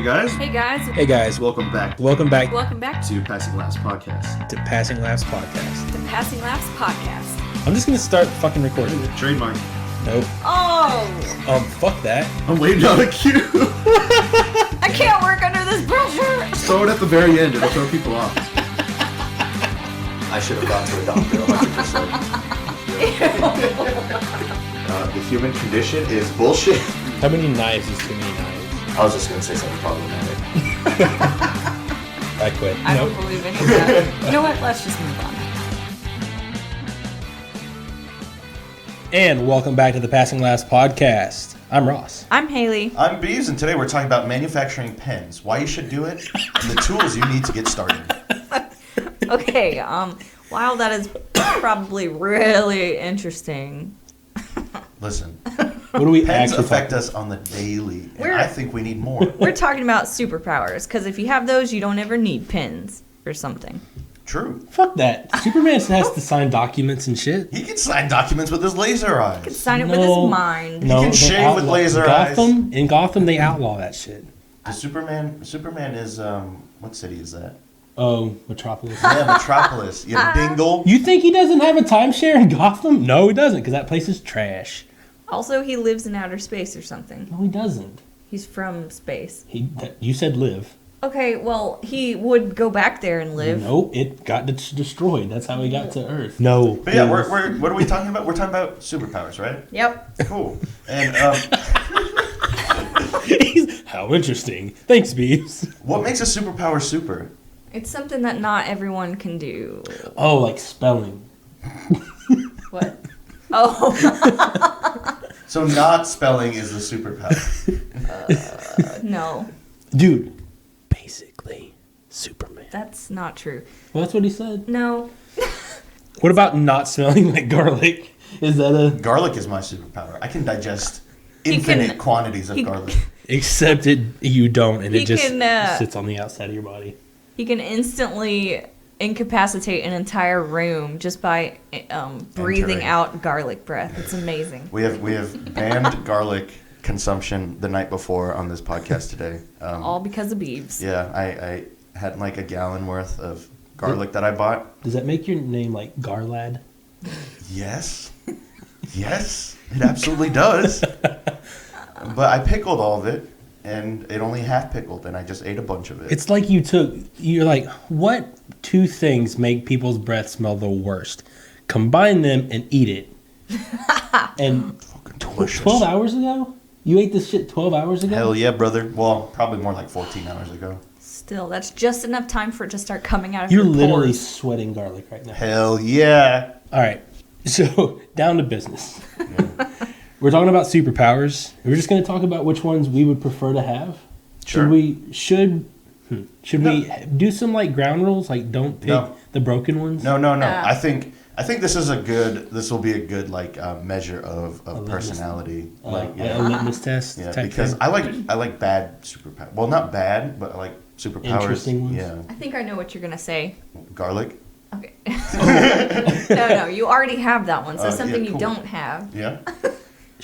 guys. Hey guys. Hey guys. Welcome back. Welcome back To PassingLaughs podcast. to PassingLaughs podcast. The PassingLaughs podcast. I'm just gonna start fucking recording. Trademark. Nope. Oh! Fuck that. I'm waiting on a cue. I can't work under this pressure! Throw it at the very end. It'll throw people off. I should have gone to a doctor 100%. The human condition is bullshit. How many knives is too many knives? I was just going to say something problematic. I quit. I Nope. don't believe any of that. You know what? Let's just move on. And welcome back to the PassingLaughs podcast. I'm Ross. I'm Haley. I'm Beaves, and today we're talking about manufacturing pens, why you should do it, and the tools you need to get started. Okay, while that is probably really interesting. Listen, What do we pens actually affect us on the daily, and I think we need more. We're talking about superpowers, because if you have those, you don't ever need pins or something. True. Fuck that. Superman has to sign documents and shit. He can sign documents with his laser eyes. Sign it with his mind. No, can they shave with laser eyes. In Gotham, they outlaw that shit. Superman is, what city is that? Oh, Metropolis. Yeah, Metropolis. You dingle. You think he doesn't have a timeshare in Gotham? No, he doesn't, because that place is trash. Also, he lives in outer space or something. No, he doesn't. He's from space. You said live. Okay, well, he would go back there and live. Nope, it got destroyed. That's how he got to Earth. No. But yeah, what are we talking about? We're talking about superpowers, right? Yep. Cool. And How interesting. Thanks, Beeves. what makes a superpower super? It's something that not everyone can do. Oh, like spelling. What? Oh. So not spelling is the superpower. No, Dude, basically, Superman. that's not true. Well, that's what he said. No. What about not smelling like garlic? Is that a... Garlic is my superpower. I can digest He infinite can- quantities of he- garlic. Except you don't, and He it just can, sits on the outside of your body. He can instantly incapacitate an entire room just by breathing Entering. out garlic breath. It's amazing. We have banned garlic consumption the night before on this podcast today. All because of Beeves. Yeah, I had like a gallon worth of garlic that I bought. Does that make your name like Garlad? Yes. Yes, it absolutely does. But I pickled all of it, and it only half pickled, and I just ate a bunch of it. It's like you're like, what two things make people's breath smell the worst? Combine them and eat it. And fucking delicious. 12 hours ago? You ate this shit 12 hours ago? Hell yeah, brother. Well, probably more like 14 hours ago. Still, that's just enough time for it to start coming out of You're your literally pores. sweating garlic right now. Hell yeah. All right, so down to business. We're talking about superpowers. We're just going to talk about which ones we would prefer to have. Sure. Should we do some like ground rules? Like don't pick No. the broken ones. No. I think this will be a good like measure of personality. Like a litmus test. yeah, type because thing. I like bad superpowers. Well, not bad, but I like superpowers. Interesting ones? Yeah. I think I know what you're going to say. Garlic. Okay. No, you already have that one. So Yeah, something you cool. don't have. Yeah.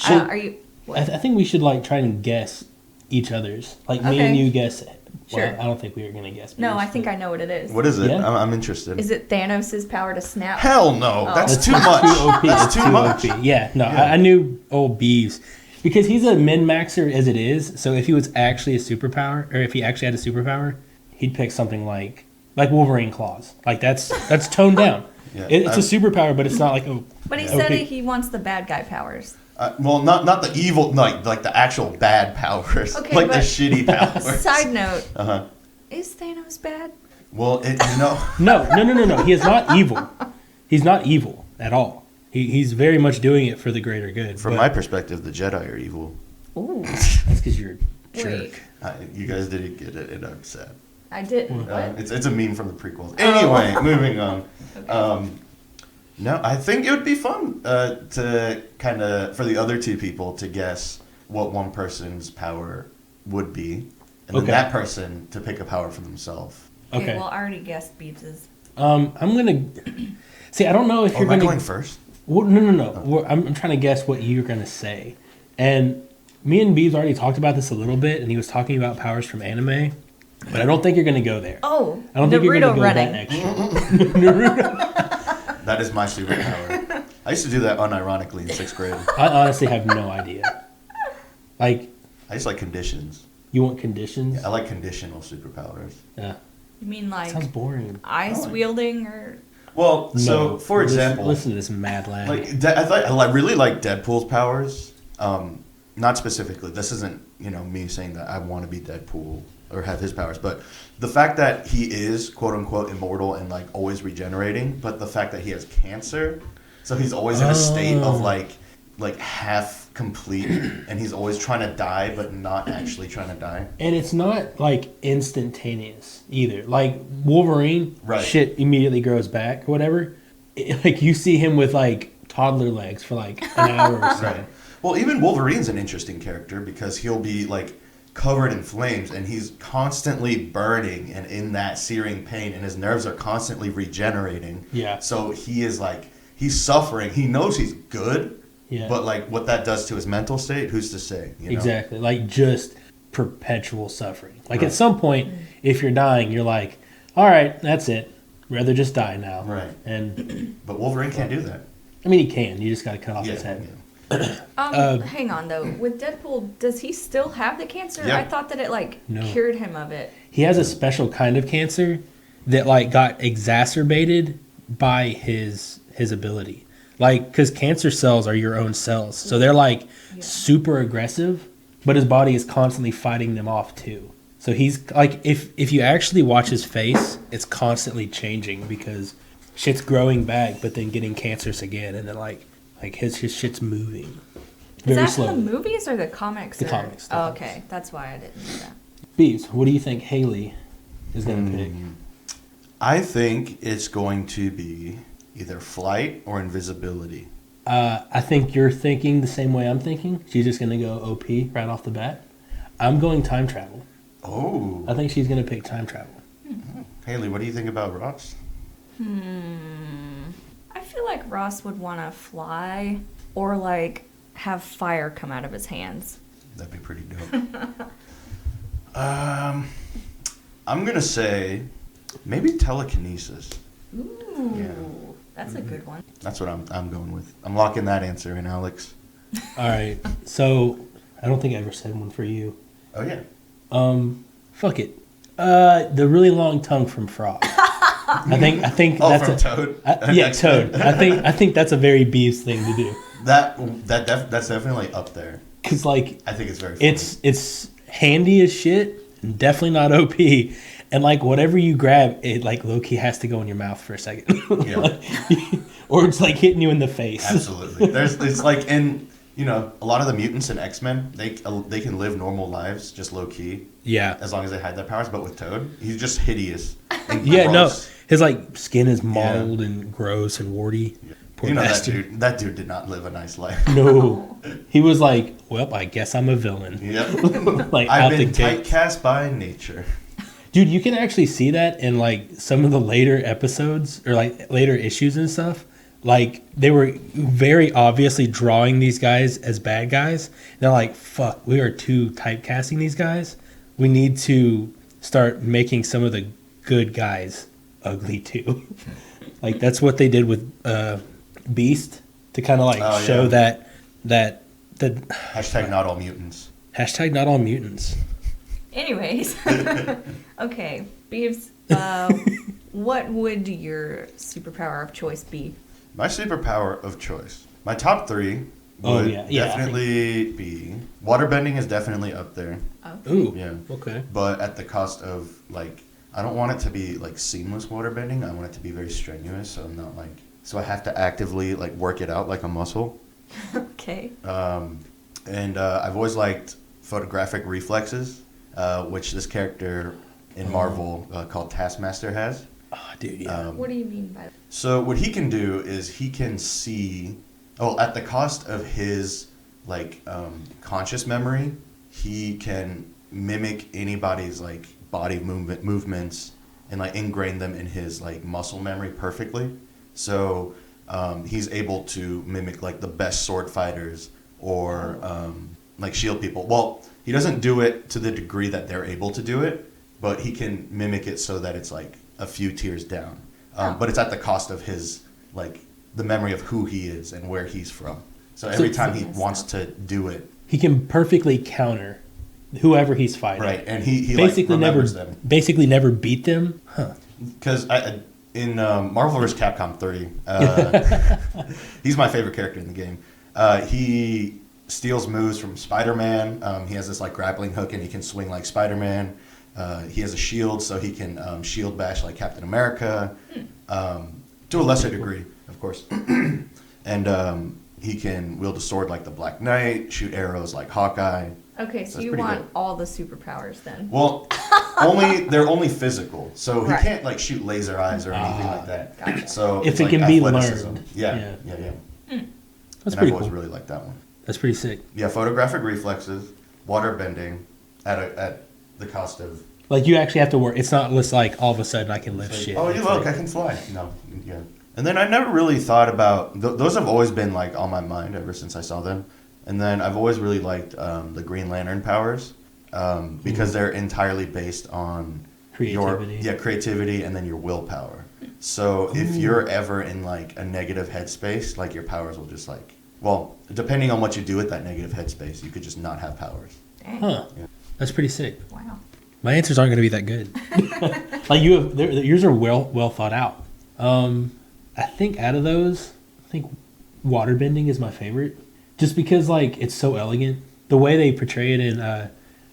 Are you... I think we should like try and guess each other's. Like me Okay. and you guess. Sure. Well, I don't think we were gonna guess. No, yours, I think but- I know what it is. What is it? Yeah. I'm interested. Is it Thanos' power to snap? Hell no. Oh. That's That's too much. Too OP. That's It's too much. OP. Yeah, no, Yeah. I knew old Beeves because he's a min-maxer as it is. So if he was actually a superpower, or if he actually had a superpower, he'd pick something like Wolverine claws. Like that's toned down. Yeah, It's a superpower, but it's not like But he OP. said he wants the bad guy powers. Well, not the evil, like the actual bad powers, Okay, like the but- shitty powers. Side note, Uh-huh. is Thanos bad? Well, No. He is not evil. He's not evil at all. He's very much doing it for the greater good. From but my perspective, the Jedi are evil. Ooh, that's because you're a Wait. jerk. You guys didn't get it, and I'm sad. I didn't. What? It's a meme from the prequels. Anyway, moving on. Okay. No, I think it would be fun to kind of for the other two people to guess what one person's power would be, and then Okay. that person to pick a power for themselves. Okay. Well, I already guessed Beebs's. I'm gonna see. I don't know if Oh, you're am I gonna. going first? Well, no. I'm trying to guess what you're gonna say, and Me and Beebs already talked about this a little bit, and he was talking about powers from anime, but I don't think you're going to go there. Oh, I don't think you're going Naruto to go running. that extra. Naruto. That is my superpower. I used to do that unironically in 6th grade. I honestly have no idea. Like, I just like conditions. you want conditions? I like conditional superpowers. Yeah. You mean like Sounds boring. ice wielding or? Well, so No. for example, listen to this mad lad. I really like Deadpool's powers. Not specifically. This isn't me saying that I want to be Deadpool or have his powers, but the fact that he is quote unquote immortal and like always regenerating, but the fact that he has cancer, so he's always in a state of like half complete, and he's always trying to die but not actually trying to die. And it's not like instantaneous either. Like Wolverine, Right. shit immediately grows back or whatever. Like you see him with like toddler legs for like an hour or so. Right. Well, even Wolverine's an interesting character because he'll be like covered in flames and he's constantly burning and in that searing pain, and his nerves are constantly regenerating. Yeah. So he is like, he's suffering. He knows he's good, Yeah. but like what that does to his mental state, who's to say? Exactly. Like just perpetual suffering. Like Right. at some point, if you're dying, you're like, all right, that's it. Rather just die now. Right. And But Wolverine can't do that. I mean, he can. You just got to cut off his head. Hang on though. With Deadpool, does he still have the cancer? Yeah. I thought that it No. cured him of it. He has a special kind of cancer that like got exacerbated by his ability. Like, because cancer cells are your own cells, so they're like super aggressive, but his body is constantly fighting them off too. So he's like, if you actually watch his face, it's constantly changing because shit's growing back, but then getting cancerous again, and then like his shit's moving Is very that slowly. from the movies or the comics? The or- comics, the Oh, comics. okay. That's why I didn't know that. Beebs, what do you think Haley is gonna pick? I think it's going to be either flight or invisibility. I think you're thinking the same way I'm thinking. She's just gonna go OP right off the bat. I'm going time travel. Oh. I think she's gonna pick time travel. Haley, what do you think about Ross? I feel like Ross would want to fly or like have fire come out of his hands. That'd be pretty dope. I'm gonna say maybe telekinesis. Ooh, Yeah. that's a good one. That's what I'm going with. I'm locking that answer in, Alex. All right. So I don't think I ever said one for you. Oh yeah. Fuck it. The really long tongue from Frog. I think Oh, that's from a, Toad. yeah, X-Men. Toad. I think that's a very Beebs thing to do. That's definitely up there. Cause like I think it's very funny. it's handy as shit. Definitely not OP. And like whatever you grab, it like low key has to go in your mouth for a second. Yeah. Or it's like hitting you in the face. Absolutely. It's like in a lot of the mutants in X-Men, they can live normal lives just low key Yeah. as long as they hide their powers. But with Toad, he's just hideous. And Yeah, no. gross. His like skin is mauled and gross and warty. Poor bastard. that dude did not live a nice life. No. He was like, well, I guess I'm a villain. Yep. Like I've out the been gate. typecast by nature. Dude, you can actually see that in like some of the later episodes or like later issues and stuff. Like they were very obviously drawing these guys as bad guys. They're like, fuck, we are too typecasting these guys. We need to start making some of the good guys ugly too. Like that's what they did with Beast to kind of like show that Hashtag not all mutants. hashtag not all mutants. Anyways, okay, Beebs, what would your superpower of choice be? My superpower of choice. My top three Oh, would yeah. Yeah, I definitely be waterbending is definitely up there. Ooh. Yeah. Okay. But at the cost of like I don't want it to be like seamless waterbending. I want it to be very strenuous. So I'm not like so I have to actively like work it out like a muscle. Okay. And I've always liked photographic reflexes, which this character in Marvel called Taskmaster has. Oh, dude, yeah. What do you mean by that? So what he can do is he can see, at the cost of his like conscious memory, he can mimic anybody's like body movements and like ingrain them in his like muscle memory perfectly. So he's able to mimic like the best sword fighters or like shield people. Well, he doesn't do it to the degree that they're able to do it, but he can mimic it so that it's like a few tiers down. But it's at the cost of his, like, the memory of who he is and where he's from. So every time he wants to do it, he can perfectly counter whoever he's fighting. right? And he Basically like, never remembers them. basically never beat them. Huh. Because in Marvel vs. Capcom 3, he's my favorite character in the game. He steals moves from Spider-Man. He has this like grappling hook, and he can swing like Spider-Man. He has a shield, so he can shield bash like Captain America, to a lesser degree, of course. And he can wield a sword like the Black Knight, shoot arrows like Hawkeye. Okay, so That's you pretty want good. all the superpowers then? Well, they're only physical, so he Right. can't like shoot laser eyes or anything like that. Gotcha. So If it's it like can be athleticism. learned. Yeah. That's And pretty I've always cool. really liked that one. That's pretty sick. Yeah, photographic reflexes, water bending, at the cost of. Like you actually have to work. It's not just like all of a sudden I can lift Like, shit. oh, you It's look, like- I can fly. No, yeah. And then I never really thought about those. Have always been like on my mind ever since I saw them. And then I've always really liked the Green Lantern powers because they're entirely based on Creativity. your creativity and then your willpower. So if you're ever in like a negative headspace, like your powers will just like, well, depending on what you do with that negative headspace, you could just not have powers. Dang. Huh. Yeah. That's pretty sick. Wow. My answers aren't going to be that good. Like you have, yours are well thought out. I think out of those, I think waterbending is my favorite, just because like it's so elegant. The way they portray it in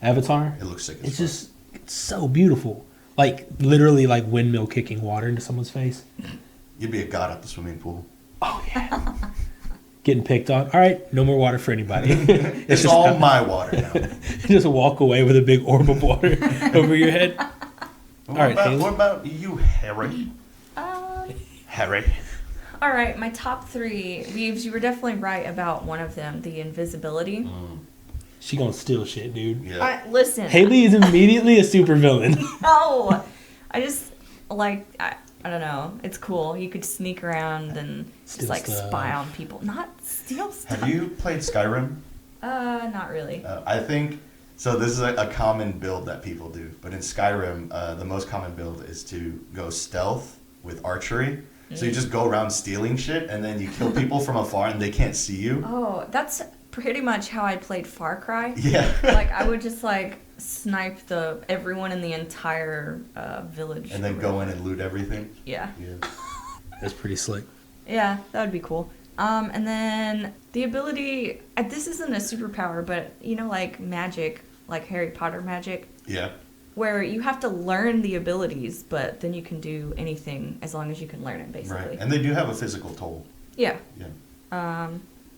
Avatar, It looks sick as it's fuck. just it's so beautiful. Like literally like windmill kicking water into someone's face. You'd be a god at the swimming pool. Oh yeah. Getting picked on. All right, no more water for anybody. It's just all my water now. just walk away with a big orb of water over your head. What, right, about, Haley. what about you, Harry? Harry. All right, my top three. Reeves, you were definitely right about one of them, the invisibility. She gonna steal shit, dude. Yeah. Listen. Haley is immediately a supervillain. No, I just like I don't know. It's cool. You could sneak around and Steal just like stuff. spy on people, not steal stuff. Have you played Skyrim? Not really. I think so. This is a common build that people do, but in Skyrim, the most common build is to go stealth with archery. So you just go around stealing shit, and then you kill people from afar, and they can't see you. Oh, that's pretty much how I played Far Cry. Yeah. Like I would just like snipe everyone in the entire village. And then go in and loot everything. Yeah. Yeah. That's pretty slick. Yeah, that would be cool. And then the ability. This isn't a superpower, but you know, like magic, like Harry Potter magic, Yeah. where you have to learn the abilities, but then you can do anything as long as you can learn it, basically. Right. And they do have a physical toll. Yeah. Yeah.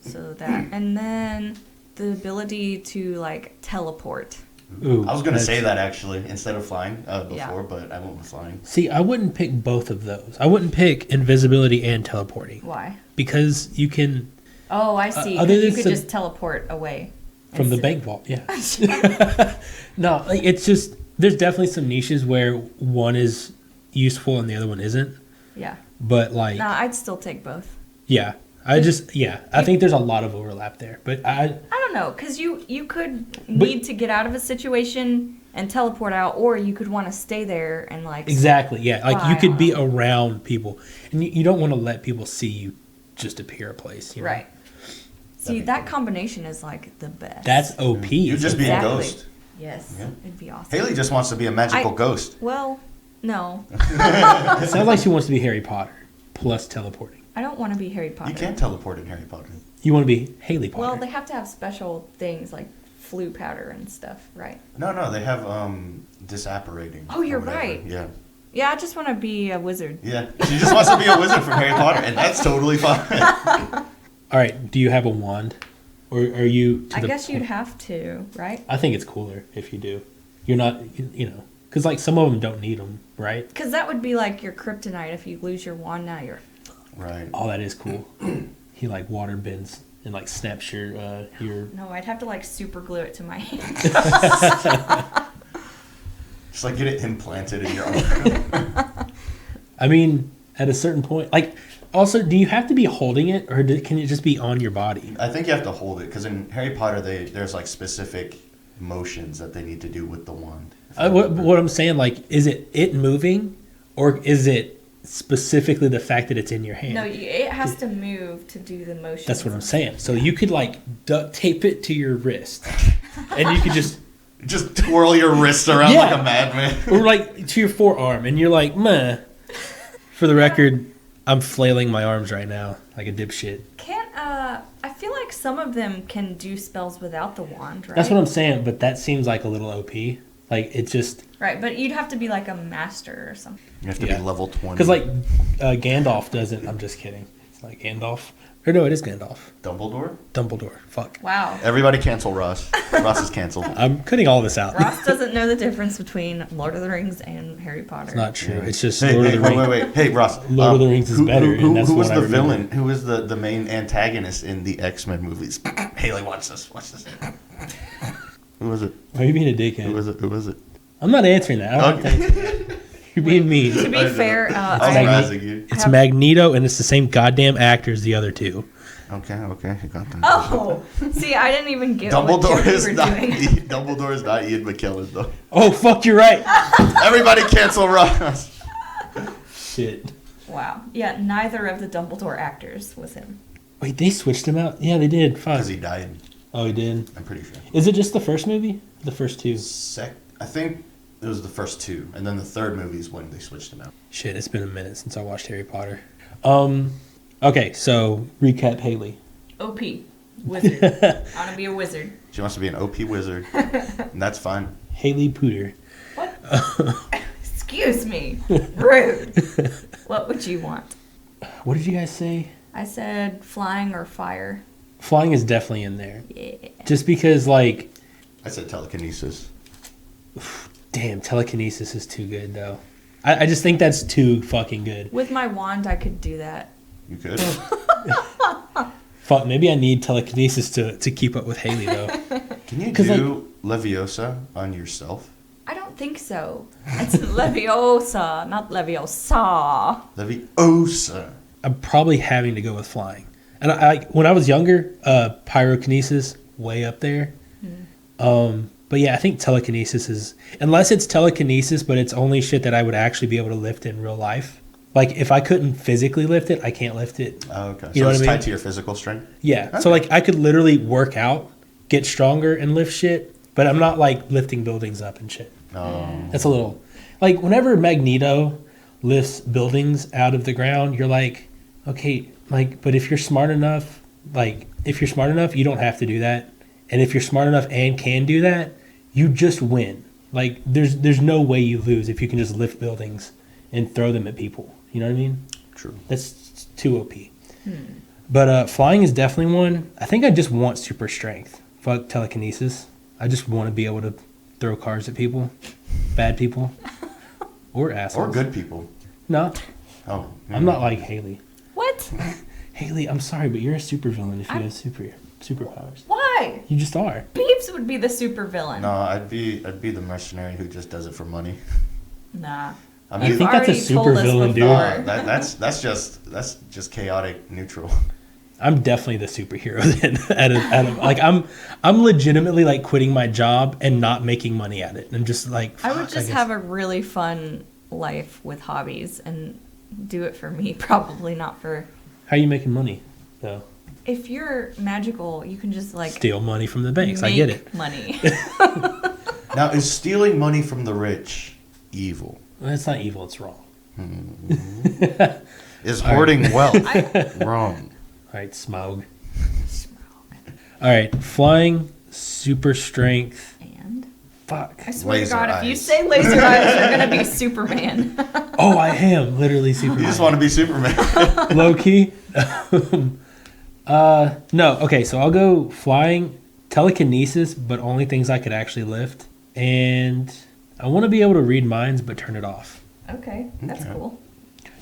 So that, and then the ability to like teleport. Ooh, I was gonna that's- say that actually instead of flying before, Yeah. but I went with flying. See, I wouldn't pick both of those. I wouldn't pick invisibility and teleporting Why? because you can Oh, I see. other 'Cause you than could some- just teleport away. from the Instead- bank vault. Yeah. No, like it's just there's definitely some niches where one is useful and the other one isn't. Yeah. But like, No, I'd still take both. yeah, I think there's a lot of overlap there. But I don't know, because you could need to get out of a situation and teleport out, or you could want to stay there and like. exactly, yeah, like you spy could on be them. around people, and you don't want to let people see you just appear a place. You know? Right. See, that combination is like the best. That's OP. You just be a Exactly. ghost. Yes. Yeah. It'd be awesome. Haley just wants to be a magical ghost. Well, no. It sounds like she wants to be Harry Potter plus teleporting. I don't want to be Harry Potter. You can't teleport in Harry Potter. You want to be Haley Potter. Well, they have to have special things like flu powder and stuff, right? No, they have disapparating. Oh, you're or whatever. right. Yeah. Yeah, I just want to be a wizard. Yeah. She just wants to be a wizard from Harry Potter, and that's totally fine. All right, do you have a wand, or are you? I guess you'd have to, right? I think it's cooler if you do. You're not, you know, because like some of them don't need them, right? Because that would be like your kryptonite. If you lose your wand, now you're. Right. Oh, that is cool. He like water bends and like snaps your No, I'd have to like super glue it to my hand. Just like get it implanted in your arm. I mean, at a certain point, like Also, do you have to be holding it, or can it just be on your body? I think you have to hold it because in Harry Potter, there's like specific motions that they need to do with the wand. What I'm saying, like, is it moving, or is it specifically the fact that it's in your hand? No, it has to move to do the motion. That's what I'm saying. So you could like duct tape it to your wrist, and you could just twirl your wrist around Yeah. like a madman. or like to your forearm, and you're like, meh. For the record, I'm flailing my arms right now like a dipshit. I feel like some of them can do spells without the wand, right? That's what I'm saying, but that seems like a little OP. Like it just Right, but you'd have to be like a master or something. You have to Yeah. be level 20. because like Gandalf doesn't. I'm just kidding. It's like Gandalf. Or no, it is Gandalf. Dumbledore? Dumbledore. Fuck. Wow. Everybody cancel Ross. Ross is canceled. I'm cutting all this out. Ross doesn't know the difference between Lord of the Rings and Harry Potter. It's not true. It's just Hey, Lord of hey, the wait, Rings. wait. Hey, Ross. Lord of the Rings is better, and that's who the was one I the remember. villain? Who was the main antagonist in the X-Men movies? Haley, watch this. Watch this. Who was it? Why are you being a dickhead? Who was it? I'm not answering that. I don't Okay. think you're being mean. To be fair, I was Magneto. razzing you. It's Magneto, and it's the same goddamn actor as the other two. Okay, you got that. Oh, see, I didn't even get Dumbledore what you is were not doing. Dumbledore is not Ian McKellen though. Oh, fuck, you're right. Everybody cancel Ross. Shit. Wow. Yeah, neither of the Dumbledore actors was him. Wait, they switched him out? Yeah, they did. Fuck. Because he died. Oh, he did? I'm pretty sure. Is it just the first movie? The first two? I think it was the first two, and then the third movie is when they switched him out. Shit, it's been a minute since I watched Harry Potter. Okay, so recap Haley. OP. Wizard. I want to be a wizard. She wants to be an OP wizard, and that's fine. Haley Pooter. What? Excuse me. Rude. What would you want? What did you guys say? I said flying or fire. Flying is definitely in there. Yeah. Just because, like, I said telekinesis. damn, telekinesis is too good, though. I just think that's too fucking good. With my wand, I could do that. You could. Fuck, maybe I need telekinesis to keep up with Haley, though. Can you 'Cause, do Leviosa on yourself? I don't think so. It's Leviosa, not Leviosa. Leviosa. I'm probably having to go with flying. And I when I was younger, pyrokinesis, way up there. But yeah, I think telekinesis is, unless it's telekinesis, but it's only shit that I would actually be able to lift in real life. Like, if I couldn't physically lift it, I can't lift it. Oh, okay. You So know it's what I mean? tied to your physical strength? Yeah. Okay. So, like, I could literally work out, get stronger, and lift shit, but I'm not, like, lifting buildings up and shit. That's a little, like, whenever Magneto lifts buildings out of the ground, you're like, okay, like, but if you're smart enough, you don't have to do that. And if you're smart enough and can do that, you just win. Like, there's no way you lose if you can just lift buildings and throw them at people. You know what I mean? True. That's too OP. But flying is definitely one. I think I just want super strength. Fuck telekinesis. I just want to be able to throw cars at people, bad people, or assholes. Or good people. No, Oh. I'm not like Haley. What? Haley, I'm sorry, but you're a supervillain if you have superpowers. Why? You just are. Beeps would be the supervillain. No, I'd be the mercenary who just does it for money. Nah. I I mean, think that's a already told us supervillain, dude. before. that's just chaotic neutral. I'm definitely the superhero then. out of like I'm legitimately like quitting my job and not making money at it. I'm just like I would fuck, just guess. have a really fun life with hobbies and do it for me, probably not for. How are you making money though? If you're magical, you can just like Steal money from the banks. I get it. make money. Now, is stealing money from the rich evil? Well, it's not evil. It's wrong. Is hoarding wealth wrong? All right, Smaug. All right, flying, super strength. And Fuck. I swear Laser to God, if you eyes. say laser eyes, you're gonna be Superman. Oh, I am literally You Superman. just want to be Superman. Low key. No. Okay, so I'll go flying, telekinesis, but only things I could actually lift, and I want to be able to read minds, but turn it off. Okay, that's Okay. cool.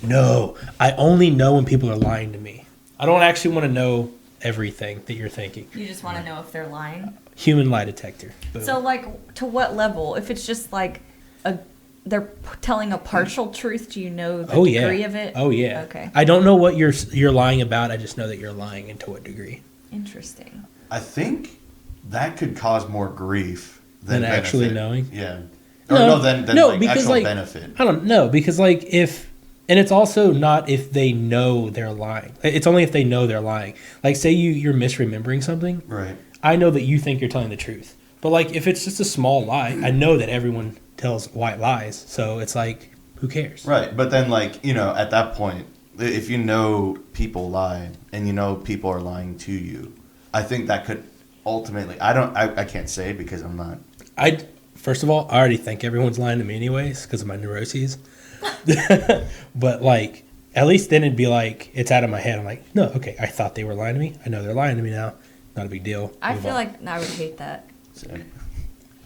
No, I only know when people are lying to me. I don't actually want to know everything that you're thinking. You just want to know if they're lying. Human lie detector. Boom. So, like, to what level? If it's just like a they're telling a partial truth? Do you know the Oh yeah. degree of it? Oh yeah. Okay. I don't know what you're lying about. I just know that you're lying, and to what degree. Interesting. I think that could cause more grief Than benefit. actually knowing? Yeah. Or no, than like because actual like benefit. I don't know, because like if, and it's also not if they know they're lying. It's only if they know they're lying. Like say you're misremembering something. Right. I know that you think you're telling the truth, but like if it's just a small lie, I know that everyone tells white lies. So it's like, who cares? Right. But then like, at that point, if you know people lie and you know people are lying to you, I think that could ultimately, I can't say because I'm not. First of all, I already think everyone's lying to me anyways because of my neuroses. But like, at least then it'd be like, it's out of my head. I'm like, no, okay, I thought they were lying to me. I know they're lying to me now. Not a big deal. I Move feel on. like I would hate that. Same.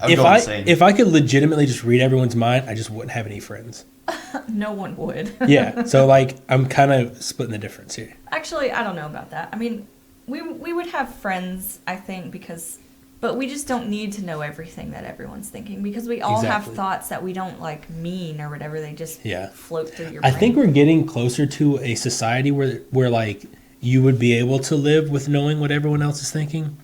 I would go insane. If I could legitimately just read everyone's mind, I just wouldn't have any friends. No one would. Yeah, so like I'm kind of splitting the difference here. Actually, I don't know about that. I mean, we would have friends, I think, but we just don't need to know everything that everyone's thinking because we all have Exactly. thoughts that we don't like mean or whatever. They just float through your brain. I think we're getting closer to a society where like you would be able to live with knowing what everyone else is thinking.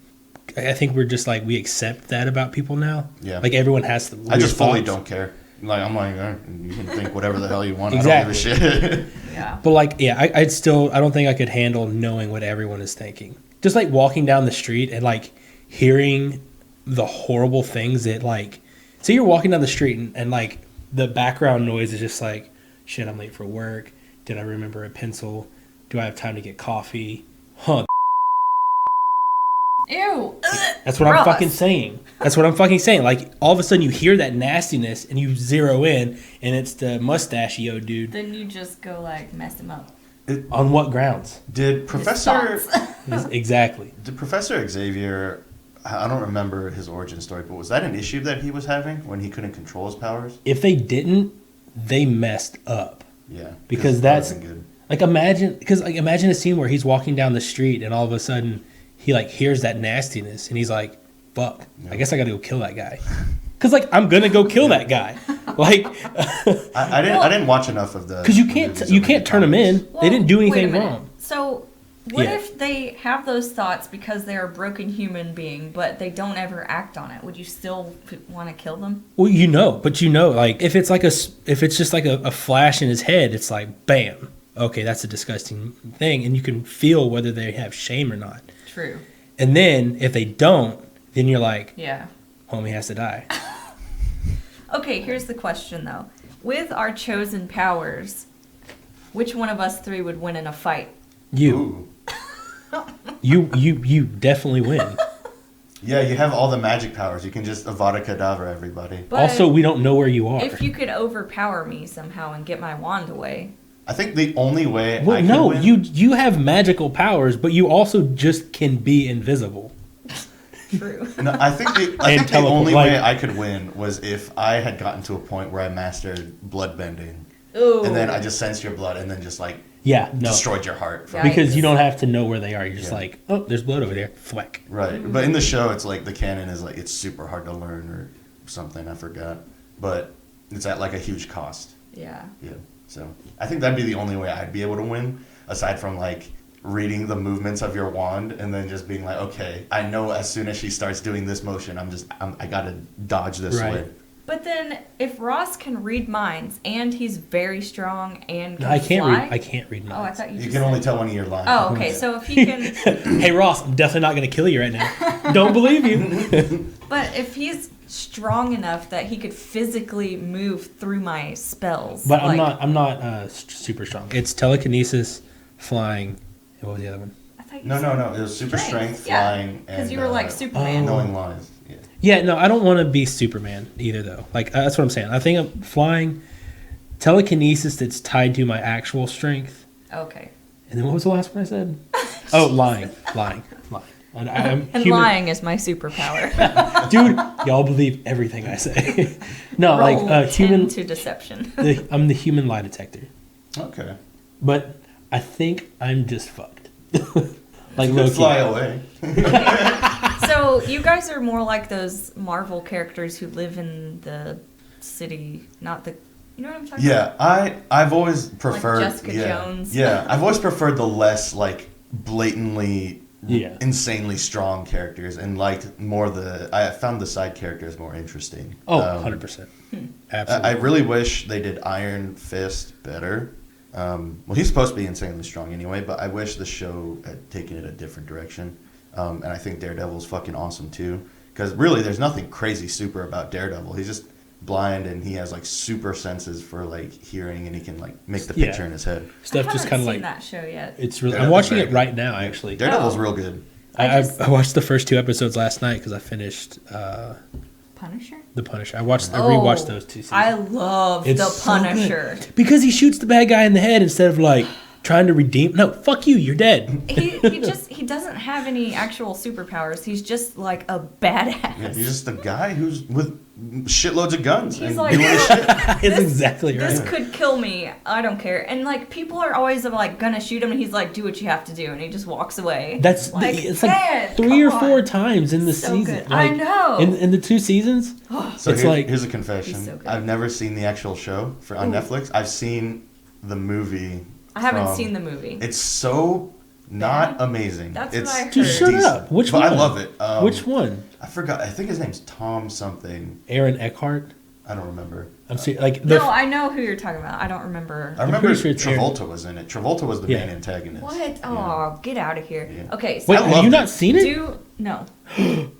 I think we're just like, we accept that about people now. Yeah. Like everyone has to. I just fully don't care. Like I'm like, you can think whatever the hell you want. Exactly. I don't give a shit. Yeah. But like, yeah, I don't think I could handle knowing what everyone is thinking. Just like walking down the street and like hearing the horrible things that like, say you're walking down the street and like the background noise is just like, shit, I'm late for work. Did I remember a pencil? Do I have time to get coffee? Huh. Ew. That's what I'm fucking saying. That's what I'm fucking saying. Like all of a sudden you hear that nastiness and you zero in and it's the mustachio dude. Then you just go like mess him up. On what grounds? Did Professor Exactly. Did Professor Xavier? I don't remember his origin story, but was that an issue that he was having when he couldn't control his powers? If they didn't, they messed up. Yeah, Because that that's would've been good. imagine a scene where he's walking down the street and all of a sudden he like hears that nastiness and he's like, fuck, Yeah. I guess I gotta go kill that guy. Cause like I'm gonna go kill that guy. Like I didn't watch enough of the because you movies or can't turn them comics. in. They didn't do wait a anything minute. wrong. So, what Yeah. if they have those thoughts because they're a broken human being, but they don't ever act on it? Would you still want to kill them? Well, like if it's just like a flash in his head, it's like bam. Okay, that's a disgusting thing, and you can feel whether they have shame or not. True. And then if they don't, then you're like, Yeah. homie has to die. Okay, here's the question though. With our chosen powers, which one of us three would win in a fight? You, Ooh. you definitely win. Yeah, you have all the magic powers. You can just Avada Kedavra everybody. But Also, we don't know where you are. if you could overpower me somehow and get my wand away. I think the only way Well, I can no, win... you have magical powers, but you also just can be invisible. True. No, I think the teleport, only like- way I could win was if I had gotten to a point where I mastered blood bending. Ooh. And then I just sensed your blood and then just like Yeah, no, destroyed your heart. Yeah. because you Yikes. don't have to know where they are. You're just Yeah. like, oh, there's blood over there. Thwack. Right. But in the show, it's like the canon is like it's super hard to learn or something. I forgot. But it's at like a huge cost. Yeah. Yeah. So I think that'd be the only way I'd be able to win, aside from like reading the movements of your wand and then just being like, okay, I know as soon as she starts doing this motion, I gotta dodge this Right. way. But then, if Ross can read minds and he's very strong and can I can't fly, read. I can't read Oh, I minds. thought you. You just can only said- tell when you're lying. Oh, okay. So if he can, Hey Ross, I'm definitely not gonna kill you right now. Don't believe you. but if he's strong enough that he could physically move through my spells, But like, I'm not super strong. It's telekinesis, flying. And what was the other one? I thought you No. said It was super strength, Yeah, flying, and because you were like Superman. knowing lies. Yeah. Yeah, no, I don't want to be Superman either, though. Like that's what I'm saying. I think I'm flying, telekinesis that's tied to my actual strength. Okay. And then what was the last one I said? Oh, lying. And I'm And human. lying is my superpower. Dude, y'all believe everything I say. No, Roll like 10 human. to deception. I'm the human lie detector, Okay. but I think I'm just fucked. Like You could Loki. fly away. So you guys are more like those Marvel characters who live in the city, not the. You know what I'm talking about? Yeah, I've always preferred Jessica Jones. Yeah, I've always preferred the less like blatantly Yeah. insanely strong characters and liked more I found the side characters more interesting. Oh, 100%. Absolutely. I really wish they did Iron Fist better. Well, he's supposed to be insanely strong anyway, but I wish the show had taken it a different direction. And I think Daredevil's fucking awesome too. Because really, there's nothing crazy super about Daredevil. He's just blind and he has like super senses for like hearing and he can like make the picture in his head. Stuff just kind of like that show yet. it's really. I'm Daredevil's watching it right now Yeah. actually. Daredevil's real good. I watched the first 2 episodes last night because I finished Punisher. The Punisher. I rewatched those 2 seasons. I love It's the so good. Punisher. Because he shoots the bad guy in the head instead of like trying to redeem. No, fuck you. You're dead. He doesn't have any actual superpowers. He's just like a badass. Yeah, he's just a guy who's with shitloads of guns He's and like, doing his shit. That's exactly right. This could kill me. I don't care. And like people are always like gonna shoot him, and he's like, "Do what you have to do," and he just walks away. It's like 3 or 4 times in the So season. good. Like, I know. In the 2 seasons, So it's like here's a confession. He's so good. I've never seen the actual show on Netflix. I've seen the movie. I haven't seen the movie. It's so not amazing. That's it's what I heard. Just shut decent. up. Which But one? I love it. which one? I forgot. I think his name's Tom something. Aaron Eckhart. I don't remember. I'm serious. Like No, I know who you're talking about. I don't remember. I remember pretty sure it's Aaron. Travolta was in it. Travolta was the main antagonist. What? Yeah. Oh, get out of here. Yeah. Okay, so Wait, I have loved you it. not seen it? no.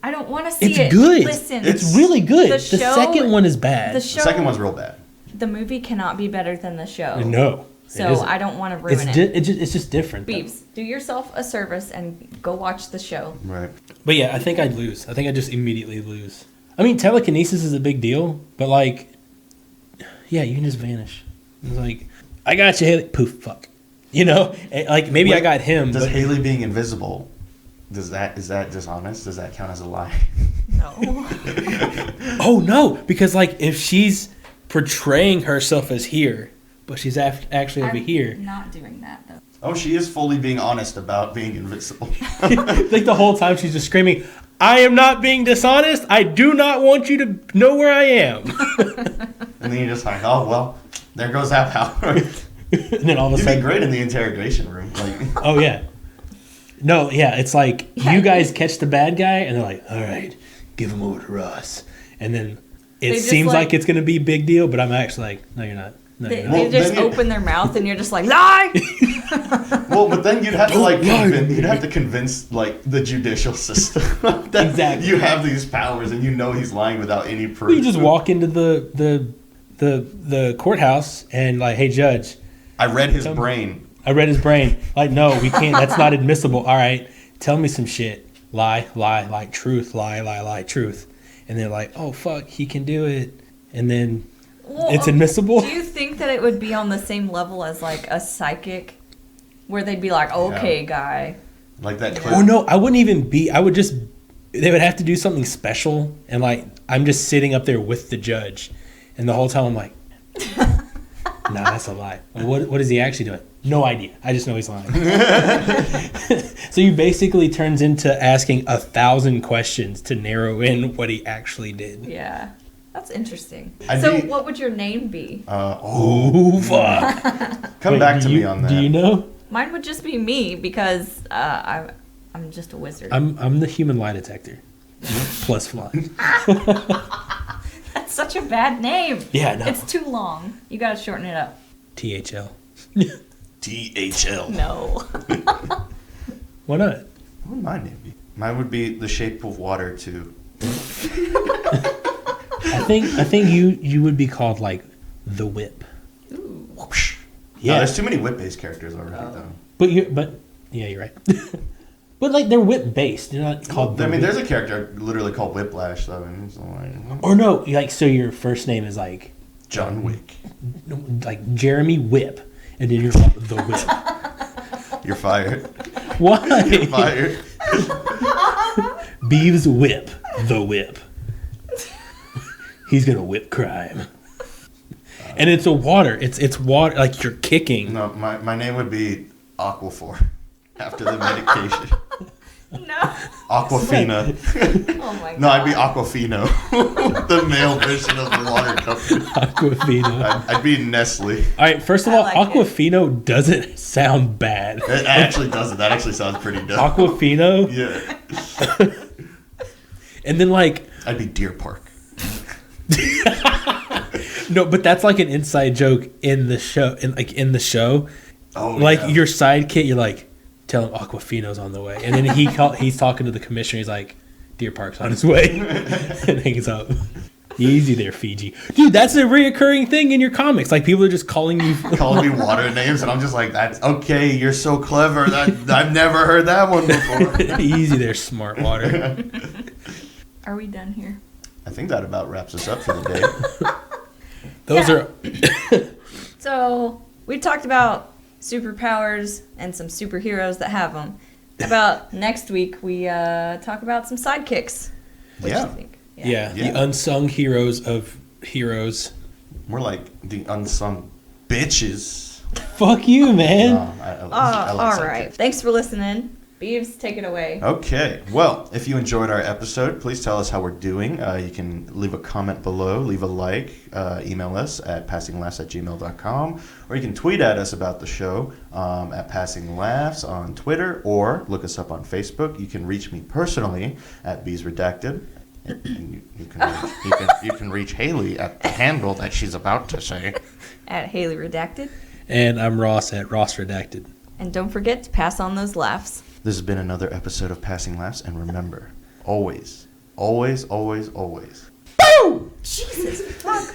I don't want to see It's it. good. Listen, It's really good. The The show- second one is bad. the The show. second one's real bad. The movie cannot be better than the show. No. it So isn't. I don't want to ruin it. It's just different. though. Beeves, do yourself a service and go watch the show. Right. But yeah, I think I'd lose. I think I'd just immediately lose. I mean, telekinesis is a big deal, but like, yeah, you can just vanish. It's like, I got you, Haley. Poof, fuck. You know, like maybe I Wait, got him. Does but Haley being invisible? Is that dishonest? Does that count as a lie? No. oh no, because like if she's portraying herself as here, but she's actually over here. Not doing that though. Oh, she is fully being honest about being invisible. Like the whole time she's just screaming, "I am not being dishonest. I do not want you to know where I am." And then you're just like, oh well, there goes that power. And then all of a You'd be sudden, great in the interrogation room. Like, oh yeah, no, yeah, it's like Yeah. you guys catch the bad guy, and they're like, "All right, give him over to Russ," and then it They just, seems like- like it's gonna be a big deal, but I'm actually like, "No, you're not. No, They, you're not." Well, they just then you- open their mouth and you're just like, lie! well, but then you'd have to like Don't lie. you'd have to convince like the judicial system that Exactly. you have these powers and you know he's lying without any proof. You just walk into the courthouse and like, "Hey, judge, I read his Tell me. brain. I read his brain." Like, "No, we can't. That's not admissible." "All right, tell me some shit. Lie, truth, lie, truth." And they're like, "Oh fuck, he can do it." And then Well, it's admissible. Do you think that it would be on the same level as like a psychic? Where they'd be like, okay, guy. Like that clip. Oh no, I wouldn't even be. I would just. They would have to do something special, and like I'm just sitting up there with the judge, and the whole time I'm like, "Nah, that's a lie." What is he actually doing? No idea. I just know he's lying. So you basically turns into asking 1,000 questions to narrow in what he actually did. Yeah. That's interesting. I'd So be- what would your name be? Oh fuck! Come Wait, back do to you- me on that. Do you know? Mine would just be me because I'm just a wizard. I'm the human lie detector. Plus fly. That's such a bad name. Yeah, no. It's too long. You gotta shorten it up. THL. THL. No. Why not? What would my name be? Mine would be The Shape of Water too. I think you would be called like the Whip. Ooh. Whoosh. Yeah. No, there's too many whip-based characters already though. But yeah, you're right. But like they're whip based. They're not called. I mean, Whip. there's a character literally called Whiplash though. And it's like, Or no, like so your first name is like John Wick. Jeremy Whip, and then you're called the Whip. You're fired. Why? You're fired. Beeves Whip, the Whip. He's gonna whip crime. And it's a water. It's water. Like you're kicking. No, my name would be Aquaphor after the medication. No. Aquafina. Oh my god. No, I'd be Aquafino, the male version of the water company. Aquafina. I'd be Nestle. All right, first of I all, like it. Aquafino doesn't sound bad. It actually doesn't. That actually sounds pretty dope. Aquafino, Yeah. and then like I'd be Deer Park. no, but that's like an inside joke in the show. In the show, Oh, like yeah. your sidekick, you're like, tell him Aquafino's on the way, and then he's talking to the commissioner. He's like, Deer Park's on his way, and hangs up. Easy there, Fiji, dude. That's a reoccurring thing in your comics. Like people are just calling you calling me water names, and I'm just like, "That's okay. You're so clever. That I've never heard that one before." Easy there, smart water. Are we done here? I think that about wraps us up for the day. Those Yeah. are So we talked about superpowers and some superheroes that have them. How about next week we talk about some sidekicks? What do Yeah. you think? yeah, Yeah. the unsung heroes of heroes. We're like the unsung bitches. Fuck you, man. I like All sidekicks. right. Thanks for listening. Beaves, take it away. Okay. Well, if you enjoyed our episode, please tell us how we're doing. You can leave a comment below, leave a like, email us at PassingLaughs@gmail.com, or you can tweet at us about the show at PassingLaughs on Twitter, or look us up on Facebook. You can reach me personally at Bees Redacted. And you can reach Haley at the handle that she's about to say. At Haley Redacted. And I'm Ross at Ross Redacted. And don't forget to pass on those laughs. This has been another episode of Passing Laughs, and remember, always, always, always, always. Jesus, fuck.